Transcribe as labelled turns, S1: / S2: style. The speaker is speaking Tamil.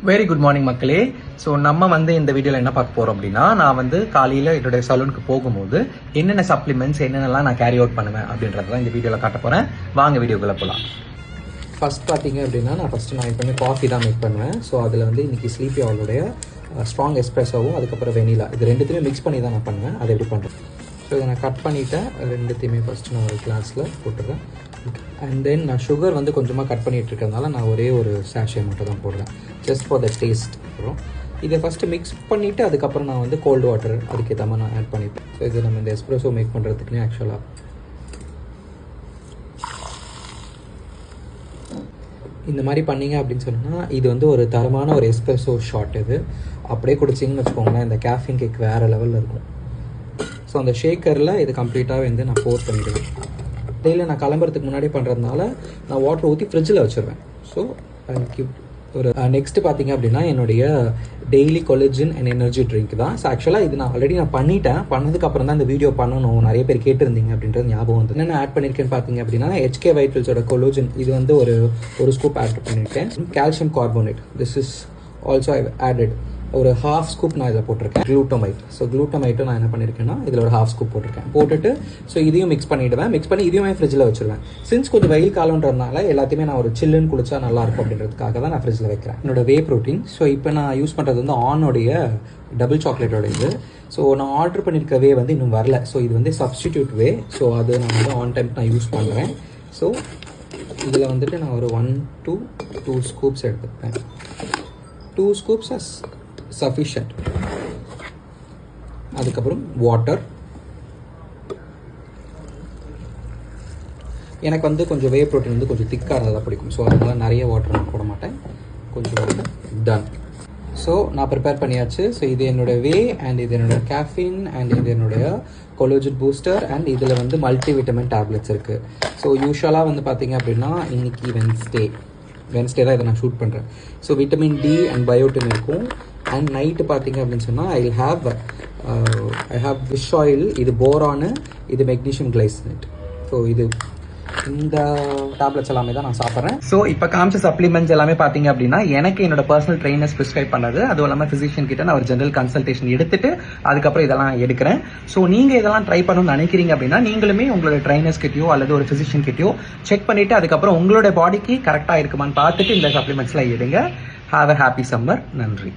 S1: வெரி குட் மார்னிங் மக்களே. ஸோ நம்ம இந்த வீடியோவில் என்ன பார்க்க போகிறோம் அப்படின்னா, நான் காலையில் என்னுடைய சலூனுக்கு போகும்போது என்னென்ன சப்ளிமெண்ட்ஸ் என்னென்னலாம் நான் கேரி அவுட் பண்ணுவேன் அப்படின்றத இந்த வீடியோவில் காட்ட போகிறேன். வாங்க வீடியோக்குள்ளே போகலாம். ஃபஸ்ட் பார்த்தீங்க அப்படின்னா, நான் எப்பவுமே காஃபி தான் மேக் பண்ணுவேன். ஸோ அதில் இன்றைக்கி ஸ்லீப்பி ஆளுடைய ஸ்ட்ராங் எஸ்ப்ரெஸோவும் அதுக்கப்புறம் வெனிலா இது ரெண்டுத்தையுமே மிக்ஸ் பண்ணி தான் நான் பண்ணுவேன். அதை எப்படி பண்ணுறேன்? ஸோ இதை நான் கட் பண்ணிவிட்டேன். ரெண்டுத்தையுமே ஃபஸ்ட்டு நான் ஒரு கிளாஸில் போட்டுடுறேன். அண்ட் தென் நான் சுகர் கொஞ்சமாக கட் பண்ணிகிட்டு இருக்கிறதுனால நான் ஒரே ஒரு சாஷே மட்டும் தான் போடுறேன், ஜஸ்ட் ஃபார் த டேஸ்ட். அப்புறம் இதை ஃபஸ்ட்டு மிக்ஸ் பண்ணிவிட்டு அதுக்கப்புறம் நான் கோல்டு வாட்டர் அதுக்கேற்ற மாதிரி நான் ஆட் பண்ணிப்பேன். ஸோ இது நம்ம இந்த எஸ்ப்ரெஸோ மேக் பண்ணுறதுக்குன்னே ஆக்சுவலாக இந்த மாதிரி பண்ணிங்க அப்படின்னு சொன்னால் இது ஒரு தரமான ஒரு எஸ்ப்ரெஸோ ஷாட். இது அப்படியே குடிச்சிங்கன்னு வச்சுக்கோங்களேன், இந்த கேஃபின் கேக் வேறு லெவலில் இருக்கும். ஸோ அந்த ஷேக்கரில் இது கம்ப்ளீட்டாக நான் போர் பண்ணிவிடுவேன். டெய்லியில் நான் கிளம்புறதுக்கு முன்னாடி பண்ணுறதுனால நான் வாட்டர் ஊற்றி ஃப்ரிட்ஜில் வச்சுருவேன். ஸோ ஒரு நெக்ஸ்ட்டு பார்த்தீங்க அப்படின்னா என்னுடைய daily collagen and energy drink தான். ஸோ ஆக்சுவலாக இது நான் ஆல்ரெடி பண்ணிட்டேன். பண்ணதுக்கப்புறம் தான் இந்த வீடியோ பண்ணணும், நிறைய பேர் கேட்டிருந்தீங்க அப்படின்றது ஞாபகம் வந்து என்ன ஆட் பண்ணியிருக்கேன்னு பார்த்தீங்க அப்படின்னா, HK வைட்டல்ஸோட கொலோஜன் இது ஒரு ஸ்கூப் ஆட் பண்ணியிருக்கேன். Calcium carbonate this is also I added ஒரு ஹாஃப் ஸ்கூப் நான் இதில் போட்டிருக்கேன். குளூட்டமைட். ஸோ குளூட்டமைட்டும் நான் என்ன பண்ணியிருக்கேன்னா இதில் ஒரு ஹாஃப் ஸ்கூப் போட்டுட்டு ஸோ இதையும் மிக்ஸ் பண்ணிவிடுவேன். மிக்ஸ் பண்ணி இதையுமே ஃப்ரிட்ஜில் வச்சுருவேன். சின்ஸ் கொஞ்சம் வெயில் காலன்றதுனால எல்லாத்தையுமே நான் ஒரு சில்லுன்னு குளிச்சா நல்லாயிருக்கும் அப்படின்றதுக்காக தான் நான் ஃப்ரிட்ஜில் வைக்கிறேன். என்னோட வே ப்ரோட்டீன். ஸோ இப்போ நான் யூஸ் பண்ணுறது ஆனோடைய டபுள் சாக்லேட்டோட இது. ஸோ நான் ஆர்டர் பண்ணியிருக்க வே இன்னும் வரல. ஸோ இது சப்ஸ்டிடியூட் வே. ஸோ அது நான் ஆன் டைம் நான் யூஸ் பண்ணுறேன். ஸோ இதில் நான் ஒரு 1 to 2 ஸ்கூப்ஸ் எடுத்துப்பேன். 2 ஸ்கூப்ஸ் அஸ் சஃபிஷியன்ட். அதுக்கப்புறம் வாட்டர். எனக்கு கொஞ்சம் வே ப்ரோட்டீன் கொஞ்சம் திக்காக இருந்தால் பிடிக்கும். ஸோ அதனால் நிறைய வாட்டர் நான் போட மாட்டேன், கொஞ்சம் வாட்டர். டன். ஸோ நான் ப்ரிப்பேர் பண்ணியாச்சு. ஸோ இது என்னோட வே அண்ட் இது என்னோட கேஃபின் அண்ட் இது என்னுடைய கொலோஜன் பூஸ்டர் அண்ட் இதில் மல்டி விட்டமின் டேப்லெட்ஸ் இருக்குது. ஸோ யூஸ்வலாக பார்த்தீங்க அப்படின்னா இன்னைக்கு வென்ஸ்டே தான் இதை நான் ஷூட் பண்ணுறேன். So vitamin D and biotin இருக்கும். அண்ட் நைட்டு பார்த்தீங்க அப்படின்னு சொன்னால் ஐ ஹாவ் ஃபிஷ் ஆயில், இது போரானு, இது மெக்னீஷியம் கிளைசினேட். ஸோ இந்த டேப்லெட்ஸ் எல்லாமே தான் நான் சாப்பிட்றேன். ஸோ இப்போ காமிச்ச சப்ளிமெண்ட்ஸ் எல்லாமே பார்த்தீங்க அப்படின்னா எனக்கு என்னோட பர்சனல் ட்ரைனர்ஸ் ப்ரிஸ்கிரைப் பண்ணது. அதுவும் இல்லாமல் ஃபிசிஷியன் கிட்ட நான் ஒரு ஜெனரல் கன்சல்டேஷன் எடுத்துட்டு அதுக்கப்புறம் இதெல்லாம் எடுக்கிறேன். ஸோ நீங்கள் இதெல்லாம் ட்ரை பண்ணணும்னு நினைக்கிறீங்க அப்படின்னா நீங்களுமே உங்களோட ட்ரைனர்ஸ் கிட்டயோ அல்லது ஒரு ஃபிசிஷியன் கிட்டயோ செக் பண்ணிட்டு அதுக்கப்புறம் உங்களோட பாடிக்கு கரெக்டாக இருக்குமான்னு பார்த்துட்டு இந்த சப்ளிமெண்ட்ஸ்லாம் எடுங்க. Have a happy summer. நன்றி.